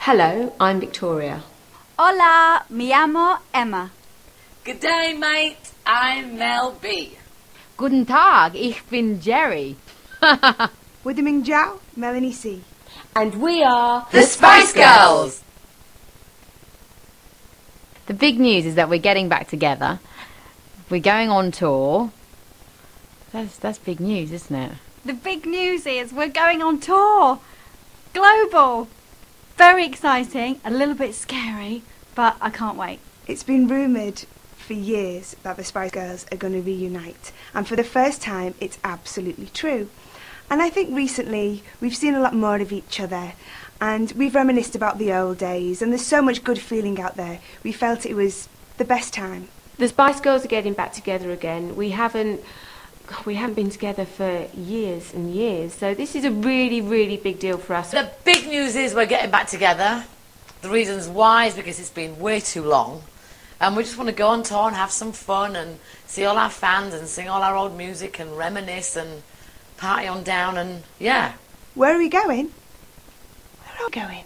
Hello, I'm Victoria. Hola, me llamo Emma. Good day, mate. I'm Mel B. Guten Tag, ich bin Jerry. Wada Ming Jiao, Melanie C. And we are The Spice Girls! The big news is that we're getting back together. We're going on tour. That's big news, isn't it? The big news is we're going on tour. Global. Very exciting, a little bit scary, but I can't wait. It's been rumoured for years that the Spice Girls are going to reunite, and for the first time it's absolutely true. And I think recently we've seen a lot more of each other, and we've reminisced about the old days, and there's so much good feeling out there. We felt it was the best time. The Spice Girls are getting back together again. We haven't been together for years and years, so this is a really, really big deal for us. The big news is we're getting back together. The reasons why is because it's been way too long, and we just want to go on tour and have some fun and see all our fans and sing all our old music and reminisce and party on down, and yeah. Where are we going? Where are we going?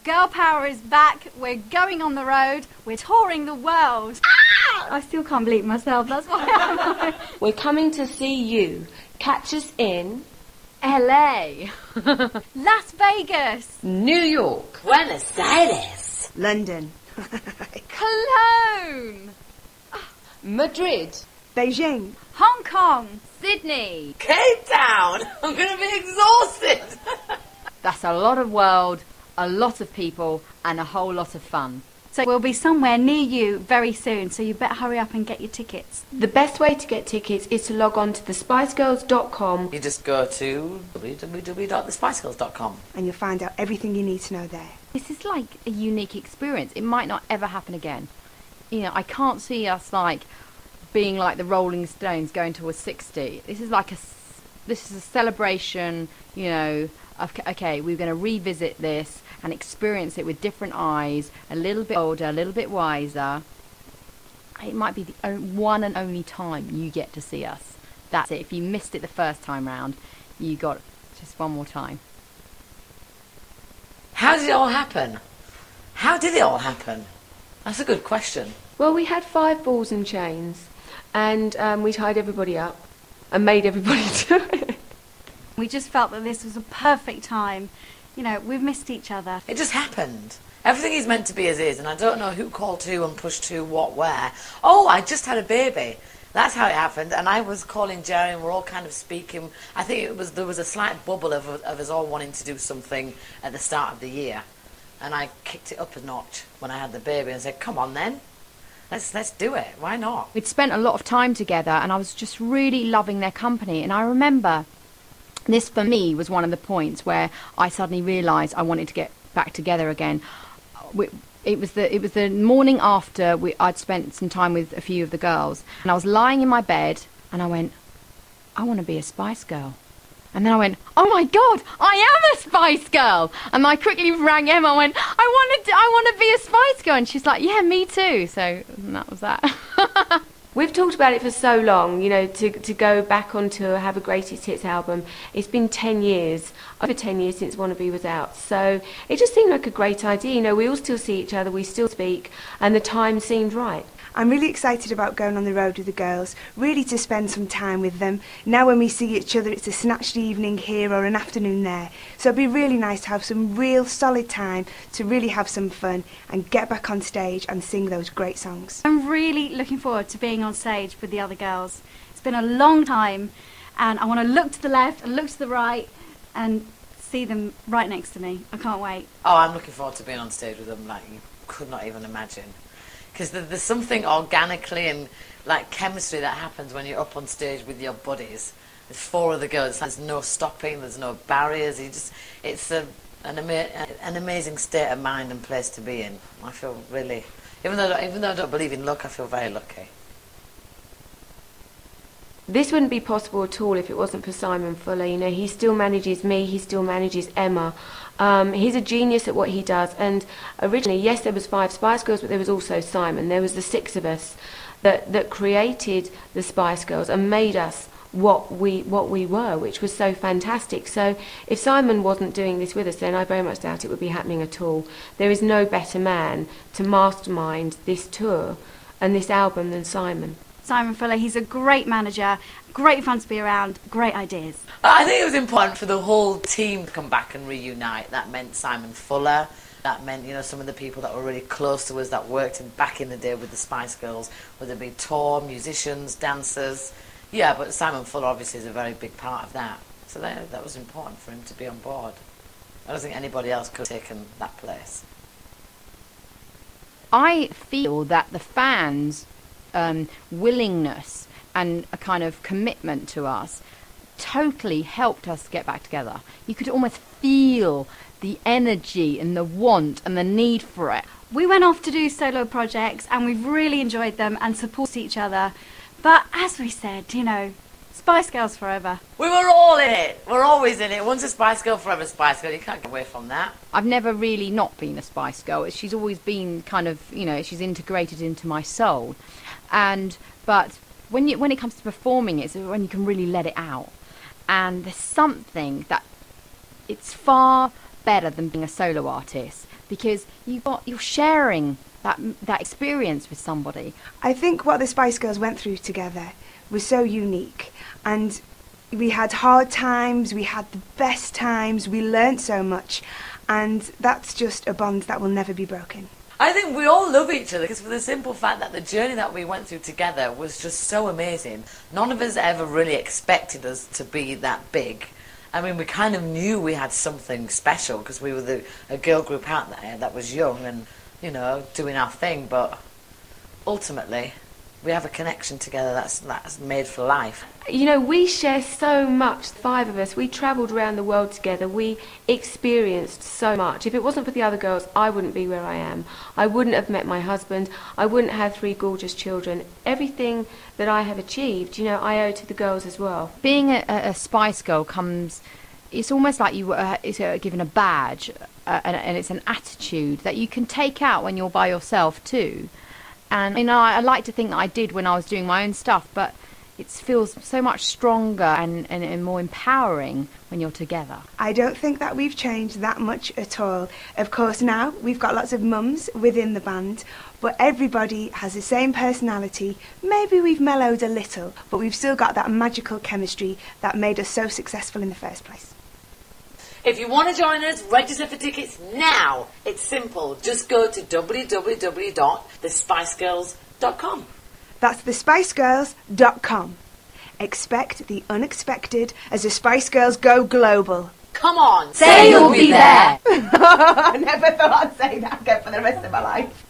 Girl power is back. We're going on the road. We're touring the world. Ah! I still can't believe myself. That's why I'm... We're coming to see you. Catch us in LA. Las Vegas. New York. Buenos Aires. London. Cologne. Madrid. Beijing. Hong Kong. Sydney. Cape Town. I'm going to be exhausted. That's a lot of world, a lot of people, and a whole lot of fun. So we'll be somewhere near you very soon, so you better hurry up and get your tickets. The best way to get tickets is to log on to thespicegirls.com. You just go to www.thespicegirls.com. And you'll find out everything you need to know there. This is like a unique experience. It might not ever happen again. You know, I can't see us like being like the Rolling Stones going to a 60. This is like this is a celebration, you know, of, okay, we're going to revisit this and experience it with different eyes, a little bit older, a little bit wiser. It might be the one and only time you get to see us. That's it. If you missed it the first time round, you got just one more time. How did it all happen? How did it all happen? That's a good question. Well, we had 5 balls and chains, and we tied everybody up and made everybody do it. We just felt that this was a perfect time. You know, we've missed each other. It just happened. Everything is meant to be as is, and I don't know who called who and pushed who, what, where. Oh, I just had a baby. That's how it happened, and I was calling Jerry, and we're all kind of speaking. I think there was a slight bubble of us all wanting to do something at the start of the year, and I kicked it up a notch when I had the baby and said, come on then, let's do it. Why not? We'd spent a lot of time together, and I was just really loving their company. And I remember this, for me, was one of the points where I suddenly realised I wanted to get back together again. It was the morning after I'd spent some time with a few of the girls, and I was lying in my bed, and I went, I want to be a Spice Girl. And then I went, oh my God, I am a Spice Girl! And I quickly rang Emma and went, I want to be a Spice Girl. And she's like, yeah, me too. So that was that. We've talked about it for so long, you know, to go back on tour, have a greatest hits album. It's been 10 years, over 10 years since Wannabe was out. So it just seemed like a great idea. You know, we all still see each other, we still speak, and the time seemed right. I'm really excited about going on the road with the girls, really to spend some time with them. Now when we see each other, it's a snatched evening here or an afternoon there. So it'd be really nice to have some real solid time to really have some fun and get back on stage and sing those great songs. I'm really looking forward to being on stage with the other girls. It's been a long time, and I want to look to the left and look to the right and see them right next to me. I can't wait. Oh, I'm looking forward to being on stage with them like you could not even imagine. Because there's something organically and like chemistry that happens when you're up on stage with your buddies. There's 4 other girls. There's no stopping. There's no barriers. It's an amazing state of mind and place to be in. I feel really, even though I don't believe in luck, I feel very lucky. This wouldn't be possible at all if it wasn't for Simon Fuller. You know, he still manages me. He still manages Emma. He's a genius at what he does, and originally, yes, there was 5 Spice Girls, but there was also Simon. There was the 6 of us that created the Spice Girls and made us what we were, which was so fantastic. So if Simon wasn't doing this with us, then I very much doubt it would be happening at all. There is no better man to mastermind this tour and this album than Simon. Simon Fuller, he's a great manager, great fun to be around, great ideas. I think it was important for the whole team to come back and reunite. That meant Simon Fuller. That meant, you know, some of the people that were really close to us that worked back in the day with the Spice Girls, whether it be tour, musicians, dancers. Yeah, but Simon Fuller obviously is a very big part of that. So that was important for him to be on board. I don't think anybody else could have taken that place. I feel that the fans' willingness and a kind of commitment to us totally helped us get back together. You could almost feel the energy and the want and the need for it. We went off to do solo projects and we've really enjoyed them and support each other. But as we said, you know, Spice Girls forever. We were all in it. We're always in it. Once a Spice Girl, forever Spice Girl. You can't get away from that. I've never really not been a Spice Girl. She's always been kind of, you know, she's integrated into my soul. But when it comes to performing, it's when you can really let it out. And there's something that it's far better than being a solo artist, because you're sharing that experience with somebody. I think what the Spice Girls went through together was so unique, and we had hard times, we had the best times, we learnt so much, and that's just a bond that will never be broken. I think we all love each other because for the simple fact that the journey that we went through together was just so amazing. None of us ever really expected us to be that big. I mean, we kind of knew we had something special because we were a girl group out there that was young and, you know, doing our thing, but ultimately we have a connection together that's made for life. You know, we share so much, the five of us. We travelled around the world together. We experienced so much. If it wasn't for the other girls, I wouldn't be where I am. I wouldn't have met my husband. I wouldn't have 3 gorgeous children. Everything that I have achieved, you know, I owe to the girls as well. Being a Spice Girl it's almost like you were given a badge, and it's an attitude that you can take out when you're by yourself too. And, you know, I like to think that I did when I was doing my own stuff, but it feels so much stronger and more empowering when you're together. I don't think that we've changed that much at all. Of course, now we've got lots of mums within the band, but everybody has the same personality. Maybe we've mellowed a little, but we've still got that magical chemistry that made us so successful in the first place. If you want to join us, register for tickets now. It's simple. Just go to www.thespicegirls.com. That's thespicegirls.com. Expect the unexpected as the Spice Girls go global. Come on, Say you'll be there. I never thought I'd say that again for the rest of my life.